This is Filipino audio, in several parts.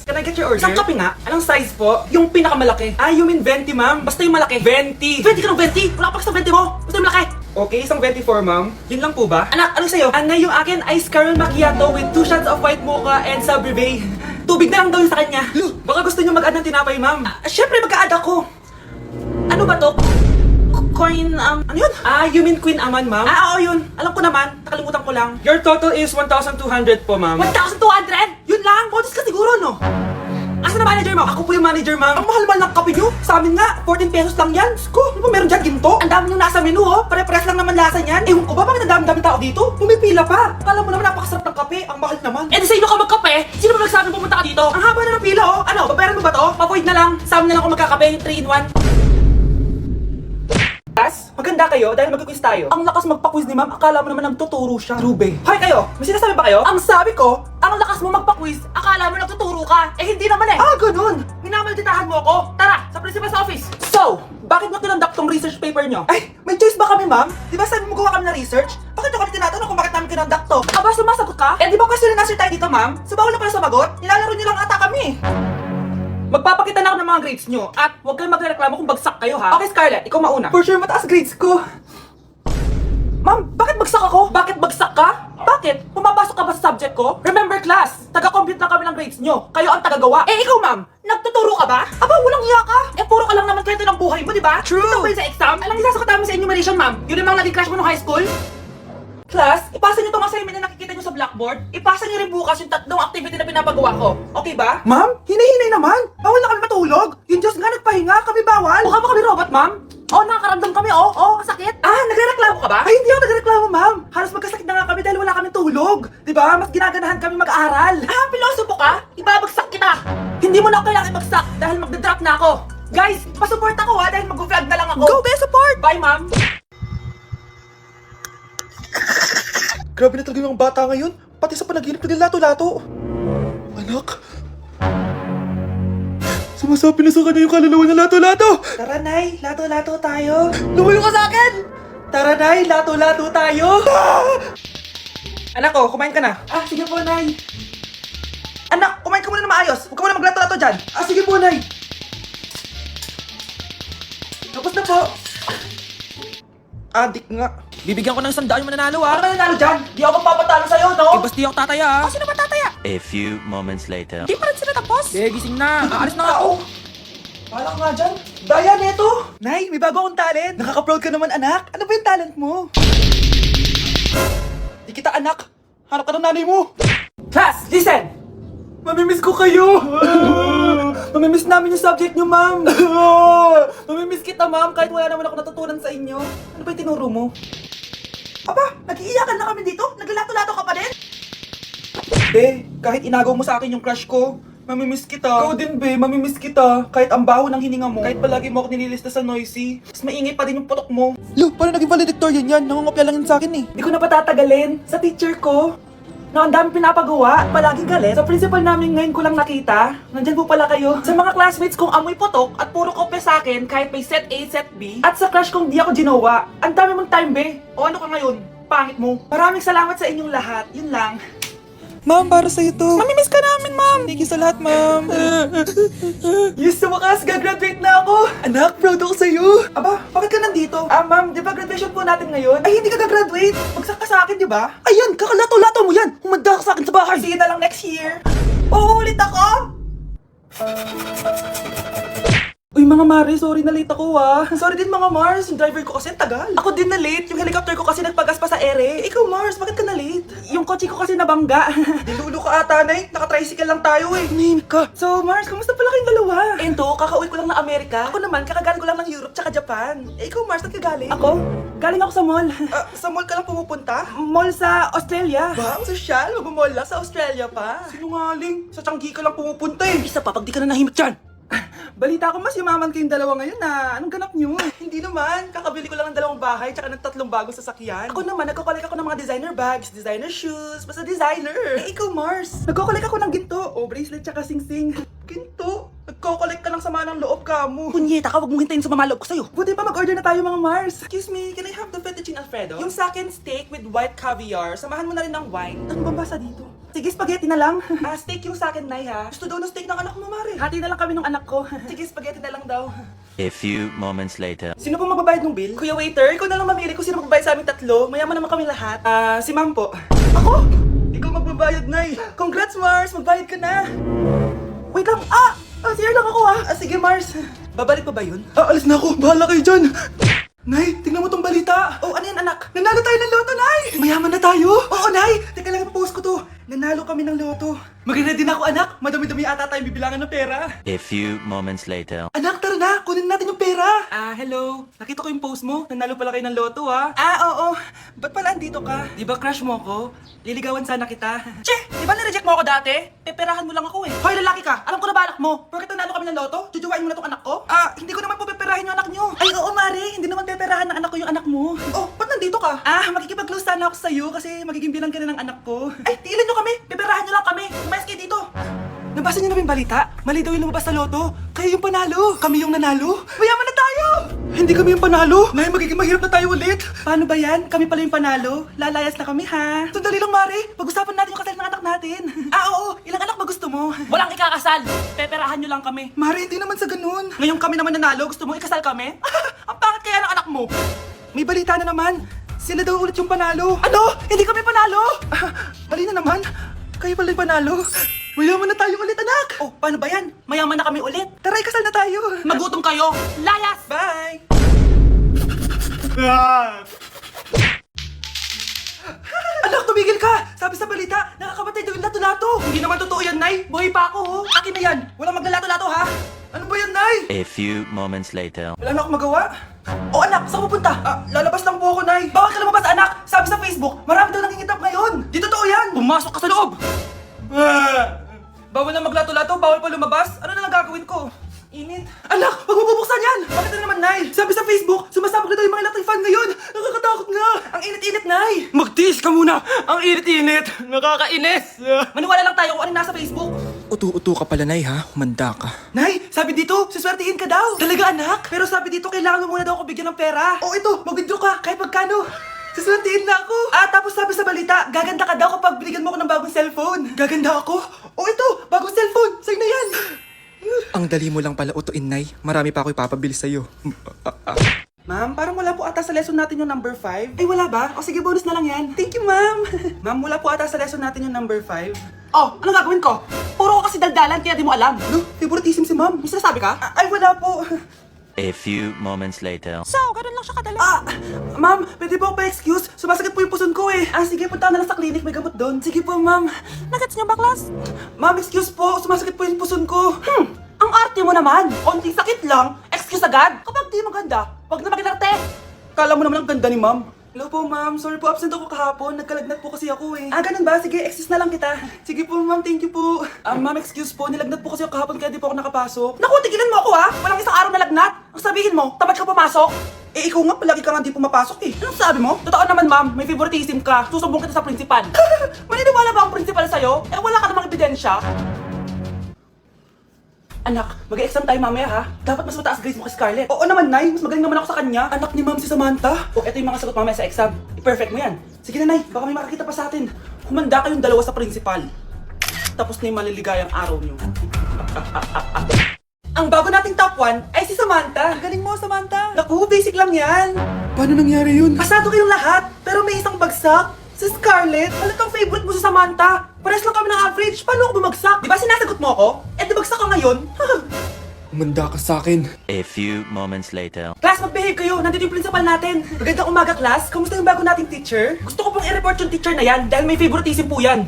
Can I get your order? Isang kape nga. Anong size po? Yung pinakamalaki. Ah, you mean 20, ma'am? Basta yung malaki. 20! 20 ka ng 20! Wala ka pa sa 20 mo! Basta yung malaki! Okay, isang 24, ma'am. Yun lang po ba? Anak, ano sa'yo? Yung akin, ice caramel macchiato with 2 shots of white mocha and Subway Bay. Tubig na lang daw yun sa kanya. Baka gusto niyo mag-add ng tinapay, ma'am. Syempre, mag-a-add ako. Ano ba to? Coin, ano yun? You mean Queen Aman, ma'am? Oo, yun. Alam ko naman. Nakalimutan ko lang. Your total is 1,200 po, ma'am. 1,200? Yun lang? Bonus ka siguro, no? Asan na manager mo? Ako po yung manager, ma'am. Ang mahal-mahal ng kape nyo. Sa amin nga, 14 pesos lang yan. Sko, ano ba meron dyan? Ginto? Ang dami yung nasa menu, oh. Pare-pares lang naman lasa niyan. Ewan ko ba, bakit ang dami-dami tao dito? Pumipila pa. Kala mo naman napakasarap ng kape. Ang mahal naman. Eh, di sa inyo ka magkape? Sino ba nagsabi pumunta ka dito? Ang haba na ng pila, oh. Ano, babayaran mo ba to? Pavoid na lang. Sa amin na lang ako magkakape, 3-in-1. Maganda kayo dahil mag-quiz tayo. Ang lakas magpa-quiz ni ma'am, akala mo naman nagtuturo siya. Rube. Hoy kayo, may sinasabi ba kayo? Ang sabi ko, ang lakas mo magpa-quiz, akala mo nagtuturo ka. Eh hindi naman eh. Ganun. Minamalditahan mo ako. Tara, sa principal's office. So, bakit nyo kinonduct tong research paper nyo? Ay, may choice ba kami ma'am? Di ba sabi mo gawa kami ng research? Bakit nyo kami tinatanong kung bakit namin kinonduct to? Aba, sumasagot ka? Eh di ba question and answer tayo dito ma'am? So bawal na pala sumagot? Nilalaro nyo lang ata kami. Magpapakita na ako ng mga grades nyo at huwag kayong magreklamo kung bagsak kayo ha. Okay Scarlett, ikaw mauna. For sure mataas grades ko. Ma'am, bakit bagsak ako? Bakit bagsak ka? Bakit? Pumapasok ka ba sa subject ko? Remember class, taga-compute lang kami ng grades nyo. Kayo ang tagagawa. Eh ikaw ma'am, nagtuturo ka ba? Aba, walang iya ka. Eh puro ka lang naman kwento ng buhay mo, di ba? True. Ito ba yun sa exam? Alang isasagot namin sa enumeration ma'am. Yun yung mga naging crush mo nung high school? Class, ipasa niyo itong assignment na nakikita niyo sa blackboard. Ipasa niyo rin bukas yung 3 activity na pinapagawa ko. Okay ba? Ma'am, hinay-hinay naman. Bawal na kami matulog. Yung Diyos nga nagpahinga, kami bawal. Mukha ba kami robot, ma'am? Nakakaramdam kami, sakit. Nagrereklamo ka ba? Ay, hindi ako nagrereklamo, ma'am. Halos magkasakit na nga kami dahil wala kaming tulog. Diba? Mas ginaganahan kami mag-aaral. Pilosopo ka? Ibabagsak kita. Hindi mo na ako kailangan ibagsak dahil magdadrop na ako. Guys, pasupport ako ha dahil mag-vlog na lang ako. Go, be support! Bye, ma'am. Grabe na talaga yung bata ngayon. Pati sa panaginip na lato-lato. Anak. Sumasabi na sa kanya yung kaluluwa na lato-lato. Tara, Nay. Lato-lato tayo. Lumayo ka sa akin! Tara, Nay. Lato-lato tayo. Anak ko, kumain ka na. Sige po, Nay. Anak, kumain ka muna na maayos. Huwag ka muna maglato-lato dyan. Sige po, Nay. Tapos na po. Adik nga. Bibigyan ko ng 100 yung mananalo ha. Ano mananalo dyan? Di ako magpapatalo sa'yo, no? Basta di ako tataya ha. Sino ba tataya? A few moments later. Di pa rin sila tapos. Gising na. Aalis na nga ako. Wala ka nga dyan. Daya neto. Nay, may bago akong talent. Nakaka-proud ka naman anak. Ano ba yung talent mo? Di kita anak. Hanap ka ng nanay mo. Class, listen! Mamimiss ko kayo! Mamimiss namin yung subject nyo, ma'am! Mamimiss kita, ma'am, kahit wala naman ako natutunan sa inyo. Ano ba yung tinuro mo? Aba, nag-iiyakan na kami dito? Naglalato-lato ka pa din? Kahit inagaw mo sa akin yung crush ko, mamimiss kita. Ikaw din, mamimiss kita. Kahit ang baho ng hininga mo, kahit palagi mo ako nililista sa noisy, mas maingay pa din yung putok mo. Paano naging valedictorian yan? Nangungopya lang yun sa akin eh. Di ko na patatagalin. Sa teacher ko, na ang dami pinapagawa, palaging galit. Sa principal namin ngayon ko lang nakita. Nandyan po pala kayo. Sa mga classmates kong amoy putok at puro kopya sa akin kahit may set A, set B. At sa crush kong di ako ginawa. Ang dami mong time, be. O ano ka ngayon? Pangit mo. Maraming salamat sa inyong lahat. Yun lang. Ma'am, para sa'yo to. Mamimiss ka namin, ma'am. Thank you sa lahat, ma'am. Yes, sa wakas, gagraduate na ako. Anak, proud ako sa'yo. Aba, bakit ka nandito? Ma'am, di ba graduation po natin ngayon? Ay, hindi ka gagraduate. Bagsak ka sa akin, di ba? Ayan, kakalato-lato mo yan. Humanda ka sa akin sa bahay. Sige na lang next year. Uulit ako? Uy mga Mari, sorry na late ako Sorry din mga Mars, yung driver ko kasi tagal. Ako din na late, yung helicopter ko kasi nagpagas pa sa ere. Ikaw Mars, bakit ka na late? Yung kotse ko kasi nabangga. Dilulo ka ata, Nay. Naka-tricycle lang tayo eh. Nahimik ka. So Mars, kamusta pala kayong dalawa? Ento, kakauwi ko lang ng Amerika. Ako naman, kakagaling ko lang ng Europe tsaka Japan. Ikaw Mars, saan ka galing? Ako? Galing ako sa mall. Sa mall ka lang pumupunta? Mall sa Australia. Ba, ang sosyal, mag-mall lang sa Australia pa. Sinungaling, sa Changi ka lang pumupunta eh. Isa pa, pag di ka na nahimik dyan. Balita ko mas yumaman kayong dalawa ngayon na. Anong ganap nyo? Hindi naman. Kakabili ko lang ng 2 bahay tsaka ng 3 bagong sasakyan. Ako naman, nagko-collect ako ng mga designer bags, designer shoes, basta designer. Ikaw Mars. Nagko-collect ako ng ginto. Bracelet tsaka sing-sing. Ginto? Nagko-collect ka ng sama ng loob ka mo. Punyeta ka, wag mong hintayin sa mamaloob ko sa'yo. Buti pa mag-order na tayo mga Mars. Excuse me, can I have the fettuccine Alfredo? Yung sa akin steak with white caviar. Samahan mo na rin ng wine. Ano bang basa dito? Sige, spaghetti na lang. Steak yung sa akin, Nay, ha? Gusto daw ng steak ng anak mo, Mare. Hati na lang kami ng anak ko. Sige, spaghetti na lang daw. A few moments later. Sino pong magbabayad ng bill? Kuya waiter, ikaw na lang mamili kung sino magbabayad sa aming tatlo. Mayaman naman kami lahat. Si Ma'am po. Ako? Ikaw magbabayad, Nay. Congrats, Mars. Magbayad ka na. Wait lang. Sige lang ako, sige, Mars. Babalik pa ba yun? Alis na ako. Bahala kayo dyan. Nay, tingnan mo tong balita. Oh, ano yan, anak? Nanalo tayo ng loto, Nay! Mayaman na tayo! Oo, Nay! Teka lang, ipopost ko to. Nanalo kami ng loto. Mag-ready na ako, anak. Madami-dami ata tayong bibilangan ng pera. A few moments later. Anak, tara na! Kunin natin yung pera! Hello. Nakita ko yung post mo. Nanalo pala kayo ng loto, ha? Oo. Ba't pala andito ka? Di ba crush mo ako? Liligawan sana kita. Che! Di ba nireject mo ako dati? Peperahan mo lang ako eh. Hoy, lalaki ka! Alam ko na balak mo. Porket nanalo kami ng loto, jujuwain mo na tong anak ko? Hindi ko naman po peperahin yung anak nyo. Ay, oo, Mare. Hindi naman peperahan ng anak ko yung anak mo. Oh, ba't nandito ka? Makikipag-close sana ako sa'yo kasi magiging bilang ka na ng anak ko. Ay, tiilan nyo kami. Peperahan nyo lang kami. Umayos kayo dito. Nabasa niyo na ba yung balita? Mali daw yung lumabas sa loto. Kayo yung panalo. Kami yung nanalo. Mayaman na tayo! Hindi kami yung panalo. Nay, magiging mahirap na tayo ulit. Paano ba yan? Kami pala yung panalo. Lalayas na kami, ha? Sandali lang, Mare. Pag-usapan natin yung kasal ng anak natin. Oo. Ilang anak ba gusto mo? Walang ikakasal. Peperahan nyo lang kami. Mare, hindi naman sa ganun. Ngayon kami naman nanalo. Gusto mo ikasal kami? Ang pangit kaya ng anak mo. May balita na naman. Sila daw ulit yung panalo. Ano? Hindi kami panalo? Mali na naman. Kayo pala yung panalo. Mayaman na tayo ulit, anak! Oh, paano ba yan? Mayaman na kami ulit. Tara, kasal na tayo. Magutom kayo. Layas! Bye! Anak, tumigil ka! Sabi sa balita, nakakamatay daw yung lato-lato. Hindi naman totoo yan, Nay. Buhay pa ako, oh. Akin na yan. Walang maglalato-lato, ha? Ano ba yan, Nay? A few moments later. Wala na akong magawa. Oh, anak, saan pupunta? Lalabas lang po ako, Nay. Bawal ka lumabas, anak. Sabi sa Facebook, marami daw nangingitap ngayon. Di totoo yan. Pumasok ka sa loob. Bawal na maglato-lato, bawal pa lumabas. Ano na lang gagawin ko? Init. Anak, wag mo bubuksan yan! Bakit na naman, Nay? Sabi sa Facebook, sumasabog na daw yung mga electric fan ngayon. Nakakatakot nga. Ang init-init, Nay. Magtiis ka muna. Ang init-init. Nakakainis. Maniwala lang tayo kung ano nasa Facebook. Utu-utu ka pala, Nay, ha? Humanda ka. Nay, sabi dito, siswertihin ka daw. Talaga, anak? Pero sabi dito, kailangan mo muna daw ako bigyan ng pera. Oh, ito, mag-withdraw ka, kahit magkano. Siswertihin na ako. Tapos sabi sa balita, gaganda ka daw kapag binigyan mo ako ng bagong cellphone. Gaganda ako? Oh, ito, bagong cellphone. Sa'yo na yan. Ang dali mo lang pala utuin, Nay. Marami pa ako ipapabili sa'yo. Ma'am, parang wala po ata sa lesson natin yung number 5. Ay, wala ba? O sige, bonus na lang yan. Thank you, ma'am. Ma'am, wala po ata sa lesson natin yung number 5. Oh, anong gagawin ko? Puro ko kasi daldalan, kaya di mo alam. No, favoritism si ma'am. May sinasabi ka? Ay, wala po. A few moments later. So, ganun lang siya kadali. Ma'am, pwede po ako pa-excuse? Sumasakit po yung puson ko eh. Sige, punta na lang sa clinic, may gamot doon. Sige po, ma'am. Nagets niyo ba, class? Ma'am, excuse po, sumasakit po yung puson ko. Ang arte mo naman. Konting sakit lang, excuse agad. Kapag di maganda, wag na makinarte. Kala mo naman ang ganda ni ma'am. Hello po, ma'am. Sorry po, absent ako kahapon. Nagkalagnat po kasi ako eh. Ganun ba? Sige, excuse na lang kita. Sige po, ma'am. Thank you po. Ma'am, excuse po. Nilagnat po kasi ako kahapon kaya di po ako nakapasok. Naku, tigilan mo ako ha! Walang isang araw na lagnat. Ang sabihin mo, tamad ka pumasok? Ikaw nga, palagi ka nga di pumapasok eh. Anong sabi mo? Totoo naman, ma'am. May favoritism ka. Susumbong kita sa principal. Maniniwala ba ang principal sa'yo? Wala ka namang ebidensya. Anak, mag-exam tayo mamaya ha. Dapat mas mataas grades mo kay Scarlett. Oo naman, Nay. Mas magaling naman ako sa kanya. Anak ni ma'am si Samantha. Ito yung mga sagot mamaya sa exam. I-perfect mo yan. Sige na, Nay. Baka may makakita pa sa atin. Humanda kayong dalawa sa principal. Tapos na yung maliligayang araw niyo. Ang bago nating top 1 ay si Samantha. Galing mo, Samantha. Naku, basic lang yan. Paano nangyari yun? Pasado kayong lahat, pero may isang bagsak. Si Scarlett, halatang favorite mo si Samantha. Pares lang kami ng average. Paano ako bumagsak? Di ba sinasagot mo ako? Di bagsak ka ngayon? Humanda ka sa akin. A few moments later. Class, mag-behave kayo. Nandito yung principal natin. Magandang umaga, class. Kamusta yung bago nating teacher? Gusto ko pong i-report yung teacher na yan dahil may favoritism po yan.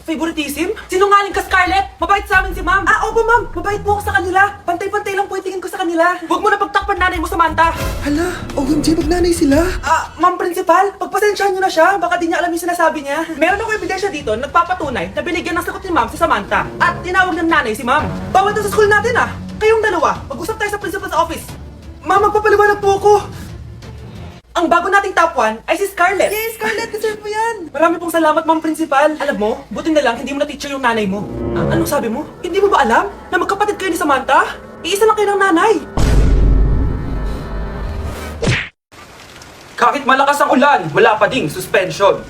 Favoritism? Sinungaling ka, Scarlett! Mabait sa amin si ma'am! Opo, ma'am! Mabait po ako sa kanila! Pantay-pantay lang po yung tingin ko sa kanila! Huwag mo na pagtakpan nanay mo, Samantha! Hala, OMG, magnanay sila. Ma'am Principal, pagpasensyahan niyo na siya. Baka di niya alam yung sinasabi niya. Meron ako ebidensya dito nagpapatunay na binigyan ng sagot ni ma'am si Samantha. At tinawag ng nanay si ma'am. Bawal to sa school natin Kayong dalawa, mag-usap tayo sa principal's office. Ma'am, magpapaliwanag po ako. Ang bago nating top 1 ay si Scarlett. Yes, Scarlett, deserve mo yan. Marami pong salamat, Ma'am Principal. Alam mo, buti na lang hindi mo na teacher yung nanay mo. Anong sabi mo? Hindi mo ba alam na magkapatid kayo ni Samantha? Iisa lang kayo ng nanay. Kahit malakas ang ulan, wala pa ding suspension.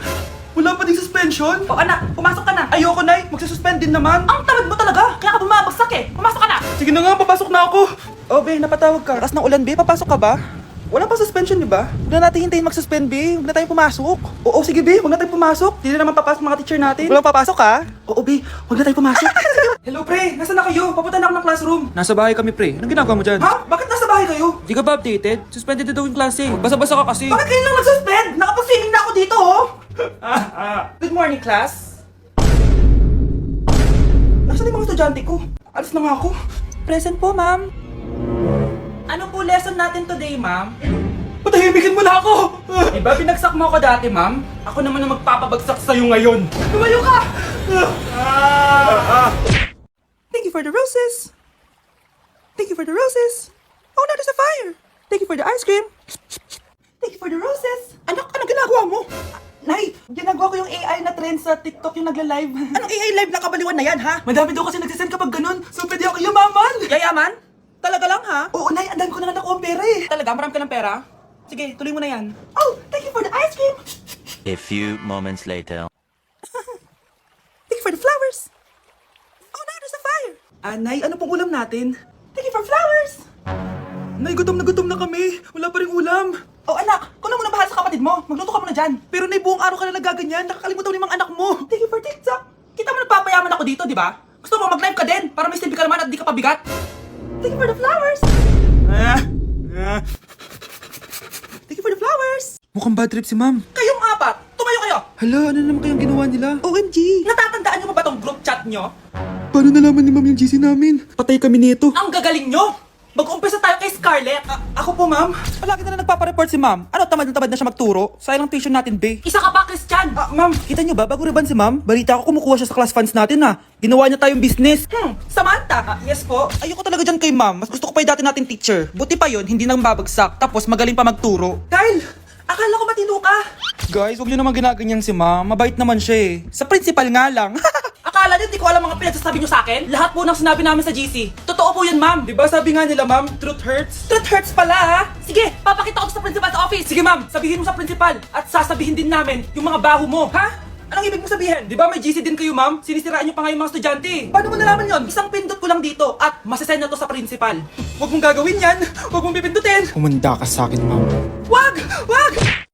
Wala pa ding suspension? O anak, pumasok ka na. Ayoko, Nay. Magsususpend din naman. Ang tamad mo talaga. Kaya ka bumabagsak eh. Pumasok ka na. Sige na nga, papasok na ako. Oh, Be, napatawag ka. Lakas ng ulan, Be. Papasok ka ba? Wala pa suspension, di ba? Huwag na natin hintayin mag-suspend, Be. Huwag na tayong pumasok. Oo, sige, Be. Huwag na tayong pumasok. Hindi na naman papasok mga teacher natin. Walang papasok, ha? Oo, Be. Huwag na tayong pumasok. Hello, pre. Nasaan na kayo? Papunta na ako ng classroom. Nasa bahay kami, pre. Anong ginagawa mo dyan? Ha? Bakit nasa bahay kayo? Di ka ba updated? Suspended na daw yung klase. Basa-basa ka kasi. Bakit kayo lang nag-suspend? Nakapag-swimming na ako dito, oh! Good morning, class. Nasaan yung mga estudyante ko? Alis na nga ako. Present po, ma'am. Ano po lesson natin today, ma'am? Patahimikin mo na ako! Diba binagsak mo ako dati, ma'am? Ako naman ang magpapabagsak sa'yo ngayon. Lumayo ka! Thank you for the roses. Thank you for the roses. Oh, now there's a fire. Thank you for the ice cream. Thank you for the roses. Anak, anong ginagawa mo? Nay, ginagawa ko yung AI na trend sa TikTok yung nagla-live. Anong AI live na kabaliwan na yan, ha? Madami daw kasi nagsisend kapag ganun. So, pwede ako yumaman. Yayaman? Talaga lang, ha? Oo, Nay, andan ko na nga nakuha ang pera eh. Talaga? Marami ka ng pera? Sige, tuloy mo na yan. Oh, thank you for the ice cream. A few moments later. Thank you for the flowers. Oh, now there's a fire. Nay, ano pong ulam natin? Thank you for flowers. Nay, gutom na kami. Wala pa rin ulam. Oh, anak, kung na muna bahal sa kapatid mo, magluto ka muna dyan. Pero Nay, buong araw ka na nagaganyan. Nakakalimutan mo yung mga anak mo. Thank you for TikTok. Kita mo nagpapayaman ako dito, di ba? Gusto mo mag-live ka din para may silbi ka naman at di ka pabigat. Thank you for the flowers. Thank you for the flowers. Mukhang bad trip si ma'am. Kayong apat, tumayo kayo. Hala, ano naman kayang ginawa nila? OMG. Natatandaan nyo pa ba tong group chat nyo? Paano nalaman ni ma'am yung GC namin? Patay kami nito. Ang gagaling nyo! Mag-umpisa tayo kay Scarlett. Ako po, ma'am. Palagi na nagpapareport si ma'am. Ano, tamad na siya magturo? Sayang tuition natin, be. Isa ka pa, Christian! Ma'am, kita niyo ba? Bago riban si ma'am, balita ko kumukuha siya sa class funds natin, ha. Ginawa niya tayong business. Samantha? Yes po. Ayoko talaga dyan kay ma'am. Mas gusto ko pa yung dati nating teacher. Buti pa yon, hindi nang babagsak. Tapos magaling pa magturo. Kyle! Akala ko matino ka. Guys, huwag niyo naman ginaganyan si ma'am. Mabait naman siya eh. Sa principal nga lang. Akala niyo di ko alam mga pinagsasabi niyo sa akin? Lahat po ng sinabi namin sa GC. Totoo po yun, ma'am. Diba sabi nga nila, ma'am, truth hurts? Truth hurts pala, ha? Sige, papakita ko sa principal's office. Sige, ma'am, sabihin mo sa principal. At sasabihin din namin yung mga baho mo. Ha? Anong ibig mo sabihin? Di ba may GC din kayo, ma'am? Sinisiraan niyo pa nga yung mga estudyante. Paano mo nalaman yon? Isang pindot ko lang dito at masasend na to sa principal. Huwag mong gagawin yan. Huwag mong pipindutin. Kumanda ka sa akin, ma'am. Wag! Wag!